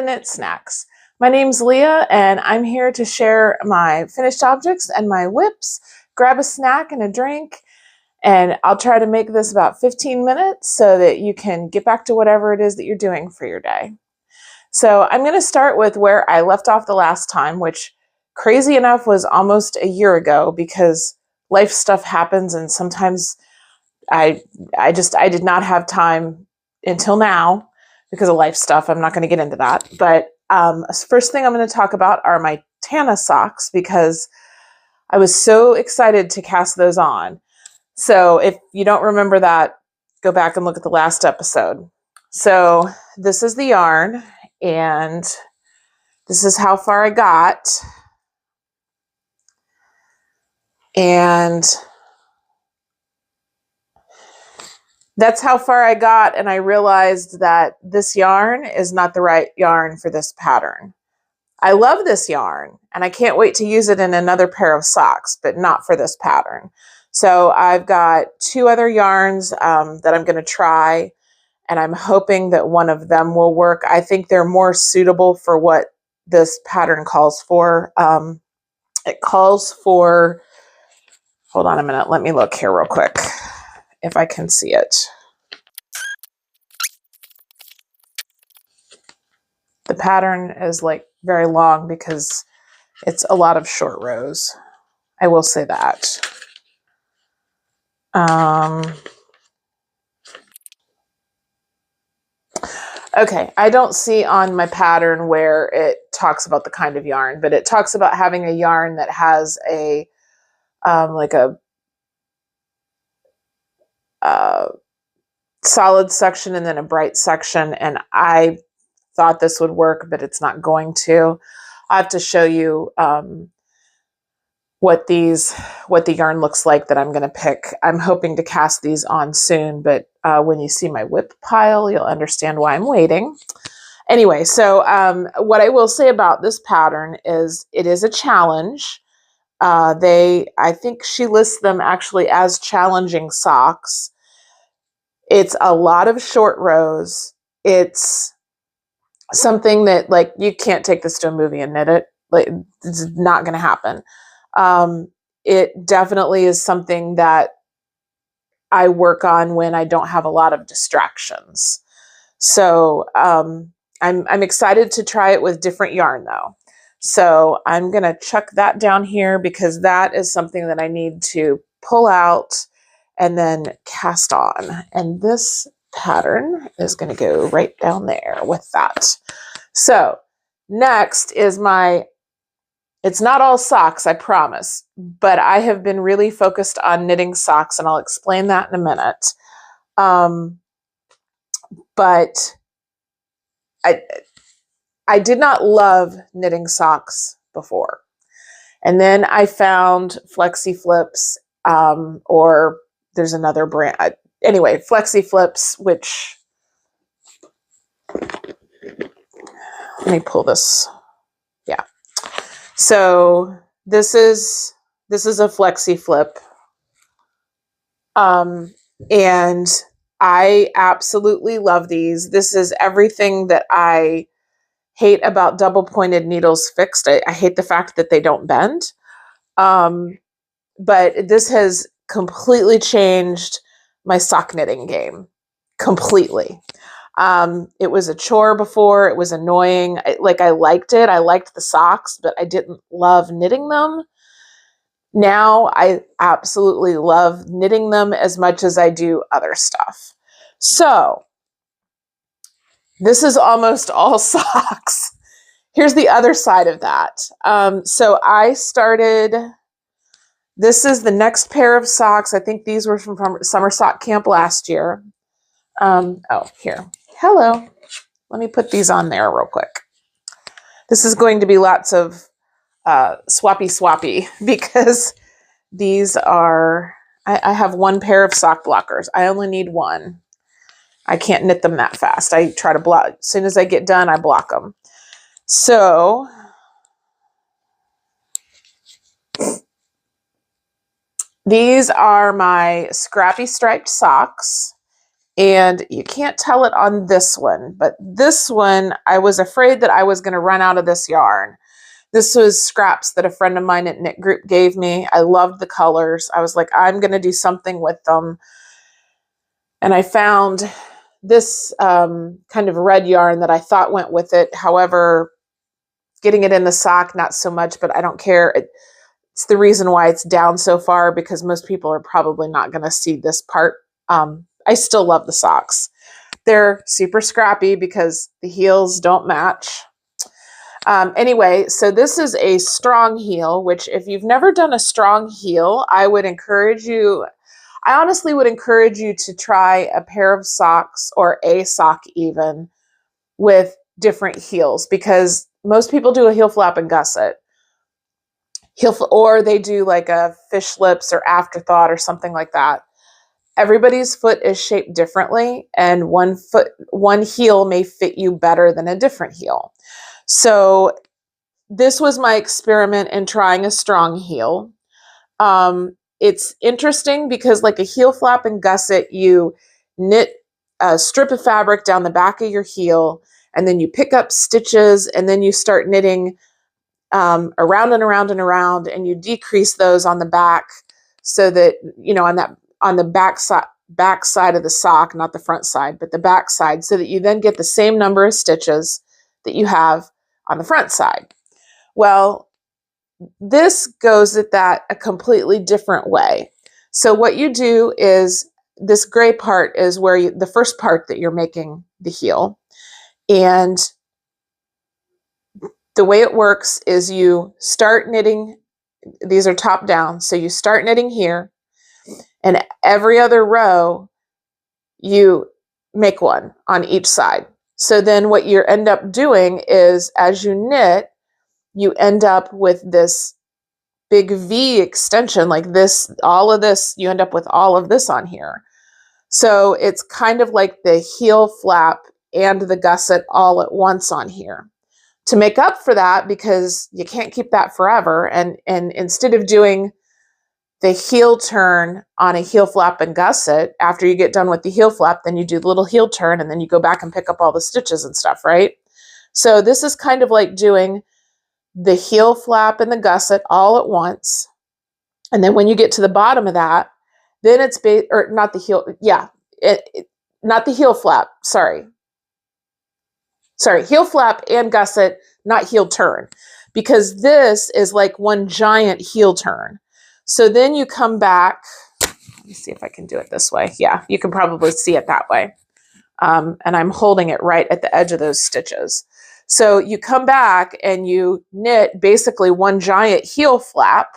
Knit Snacks. My name's Leah and I'm here to share my finished objects and my whips, grab a snack and a drink, and I'll try to make this about 15 minutes so that you can get back to whatever it is that you're doing for your day. So I'm going to start with where I left off the last time, which crazy enough was almost a year ago because life stuff happens and sometimes I did not have time until now because of life stuff. I'm not going to get into that. But first thing I'm going to talk about are my Tana socks because I was so excited to cast those on. So if you don't remember that, go back and look at the last episode. So this is the yarn and this is how far I got. And that's how far I got, and I realized that this yarn is not the right yarn for this pattern. I love this yarn, and I can't wait to use it in another pair of socks, but not for this pattern. So I've got two other yarns that I'm going to try, and I'm hoping that one of them will work. I think they're more suitable for what this pattern calls for. It calls for, hold on a minute, let me look here real quick if I can see it. The pattern is like very long because it's a lot of short rows. I will say that. Okay, I don't see on my pattern where it talks about the kind of yarn, but it talks about having a yarn that has a like a solid section and then a bright section, and I thought this would work, but it's not going to. I have to show you what the yarn looks like that I'm going to pick. I'm hoping to cast these on soon, but when you see my whip pile, you'll understand why I'm waiting. Anyway, so what I will say about this pattern is it is a challenge. I think she lists them actually as challenging socks. It's a lot of short rows. It's something that, like, you can't take this to a movie and knit it. Like, it's not going to happen. It definitely is something that I work on when I don't have a lot of distractions. So I'm excited to try it with different yarn though. So I'm going to chuck that down here because that is something that I need to pull out and then cast on. And this pattern is going to go right down there with that. So next is it's not all socks, I promise, but I have been really focused on knitting socks, and I'll explain that in a minute. But I did not love knitting socks before. And then I found Flexi Flips, or there's another brand. Anyway, Flexi Flips, which, let me pull this. Yeah. So this is a Flexi Flip. And I absolutely love these. This is everything that I hate about double pointed needles fixed. I hate the fact that they don't bend. But this has completely changed my sock knitting game. Completely. It was a chore before. It was annoying. I liked it. I liked the socks, but I didn't love knitting them. Now I absolutely love knitting them as much as I do other stuff. So this is almost all socks. Here's the other side of that. So I started, this is the next pair of socks. I think these were from summer sock camp last year. Oh, here. Hello. Let me put these on there real quick. This is going to be lots of swappy because these are, I have one pair of sock blockers. I only need one. I can't knit them that fast. I try to block, as soon as I get done, I block them. So these are my Scrappy striped socks. And you can't tell it on this one, but this one, I was afraid that I was going to run out of this yarn. This was scraps that a friend of mine at Knit Group gave me. I loved the colors. I was like, I'm going to do something with them. And I found this kind of red yarn that I thought went with it. However, getting it in the sock, not so much, but I don't care. It's the reason why it's down so far, because most people are probably not going to see this part. I still love the socks. They're super scrappy because the heels don't match. Anyway, so this is a strong heel, which if you've never done a strong heel, I honestly would encourage you to try a pair of socks or a sock even with different heels, because most people do a heel flap and gusset. Or they do like a fish lips or afterthought or something like that. Everybody's foot is shaped differently, and one heel may fit you better than a different heel. So this was my experiment in trying a strong heel. It's interesting because like a heel flap and gusset, you knit a strip of fabric down the back of your heel, and then you pick up stitches, and then you start knitting around and around and around, and you decrease those on the back so that, on the back side of the sock, not the front side, but the back side, so that you then get the same number of stitches that you have on the front side. Well, this goes at that a completely different way. So what you do is, this gray part is where the first part that you're making the heel. And the way it works is you start knitting, these are top down, so you start knitting here, and every other row you make one on each side. So then what you end up doing is, as you knit, you end up with this big V extension like this. All of this, you end up with all of this on here. So it's kind of like the heel flap and the gusset all at once on here. To make up for that, because you can't keep that forever, and instead of doing the heel turn on a heel flap and gusset, after you get done with the heel flap, then you do the little heel turn, and then you go back and pick up all the stitches and stuff, right? So this is kind of like doing the heel flap and the gusset all at once. And then when you get to the bottom of that, then it's not the heel, not the heel flap, sorry, heel flap and gusset, not heel turn, because this is like one giant heel turn. So then you come back, let me see if I can do it this way. Yeah, you can probably see it that way. And I'm holding it right at the edge of those stitches. So you come back and you knit basically one giant heel flap.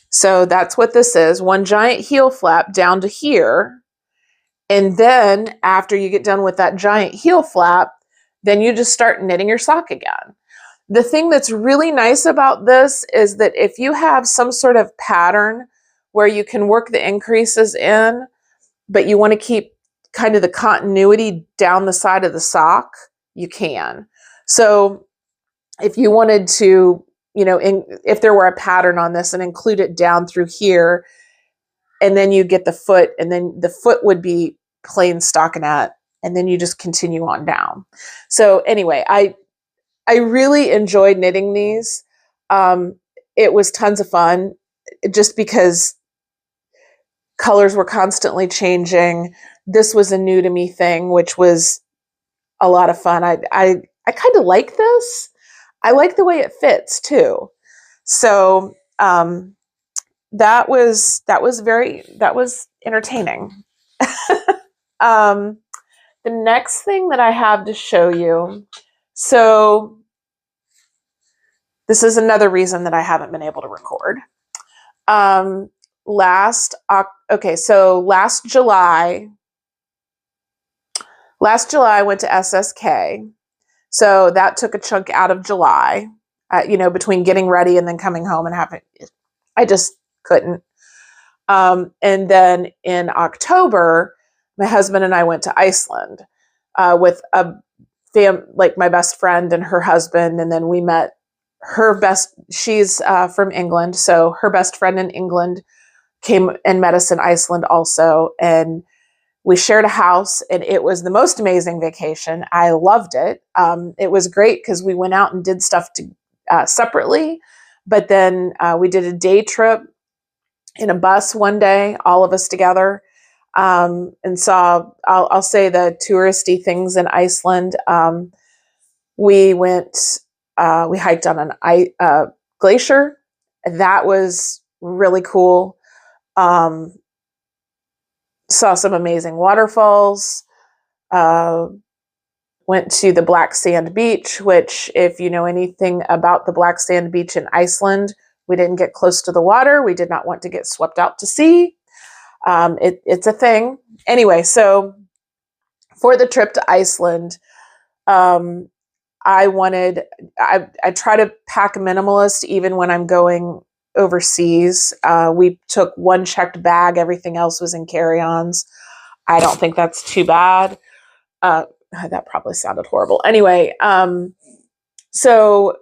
So that's what this is, one giant heel flap down to here. And then after you get done with that giant heel flap, then you just start knitting your sock again. The thing that's really nice about this is that if you have some sort of pattern where you can work the increases in, but you want to keep kind of the continuity down the side of the sock, you can. So if you wanted to, if there were a pattern on this, and include it down through here, and then you get the foot, and then the foot would be plain stockinette, and then you just continue on down. So anyway, I really enjoyed knitting these. It was tons of fun, just because colors were constantly changing. This was a new to me thing, which was a lot of fun. I kind of like this. I like the way it fits too. So that was entertaining. The next thing that I have to show you, so this is another reason that I haven't been able to record. Last July I went to SSK. So that took a chunk out of July, between getting ready and then coming home and I just couldn't. And then in October, my husband and I went to Iceland with my best friend and her husband. And then we met she's from England. So her best friend in England came and met us in Iceland also. And We shared a house, and it was the most amazing vacation. I loved it. It was great because we went out and did stuff separately, but then we did a day trip in a bus one day, all of us together, and saw, I'll say, the touristy things in Iceland. We hiked on an glacier. That was really cool. Saw some amazing waterfalls, went to the black sand beach, which, if you know anything about the black sand beach in Iceland, we didn't get close to the water. We did not want to get swept out to sea. It's a thing. Anyway, so for the trip to Iceland, I try to pack minimalist even when I'm going overseas. We took one checked bag. Everything else was in carry-ons. I don't think that's too bad. That probably sounded horrible. Anyway, so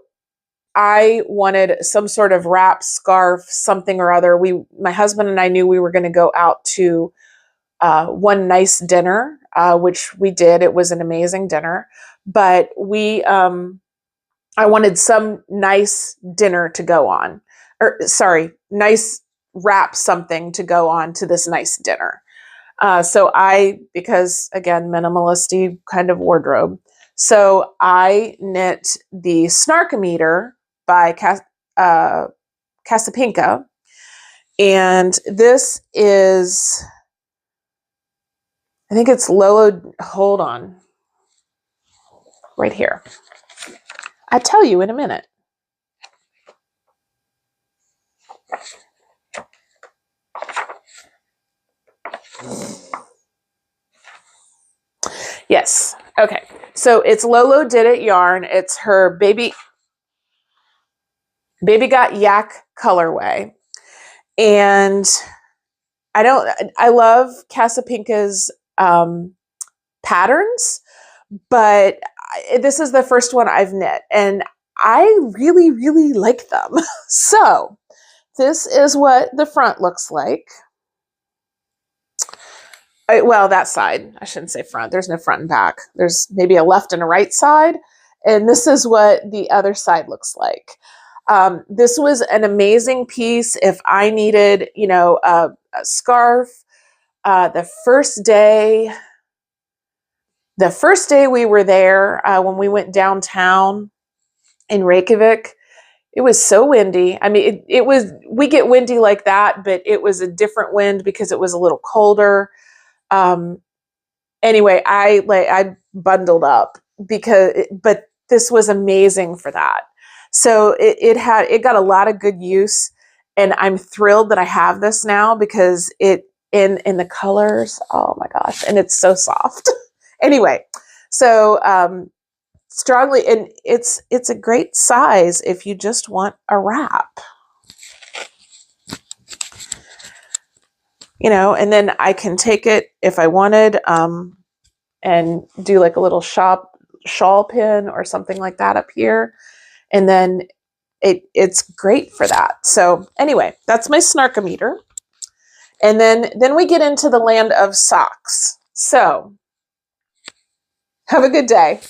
I wanted some sort of wrap, scarf, something or other. My husband and I knew we were going to go out to one nice dinner, which we did. It was an amazing dinner, but I wanted some nice dinner to go on, nice wrap something to go on to this nice dinner. Because again, minimalisty kind of wardrobe. So I knit the Snark-o-meter by Casapinka. And this is, I think it's hold on, right here. I'll tell you in a minute. Yes. Okay. So it's Lolodit yarn. It's her baby got yak colorway. And I love Casapinka's patterns, but this is the first one I've knit, and I really, really like them. So this is what the front looks like. Well, that side, I shouldn't say front. There's no front and back. There's maybe a left and a right side. And this is what the other side looks like. This was an amazing piece. If I needed, a scarf, the first day we were there, when we went downtown in Reykjavik, it was so windy. I mean, we get windy like that, but it was a different wind because it was a little colder. Anyway, I bundled up but this was amazing for that. So it got a lot of good use, and I'm thrilled that I have this now because in the colors, oh my gosh, and it's so soft. Anyway, so strongly, and it's a great size if you just want a wrap. And then I can take it if I wanted, and do like a little shawl pin or something like that up here. And then it's great for that. So anyway, that's my Snark-o-meter. And then we get into the land of socks. So have a good day.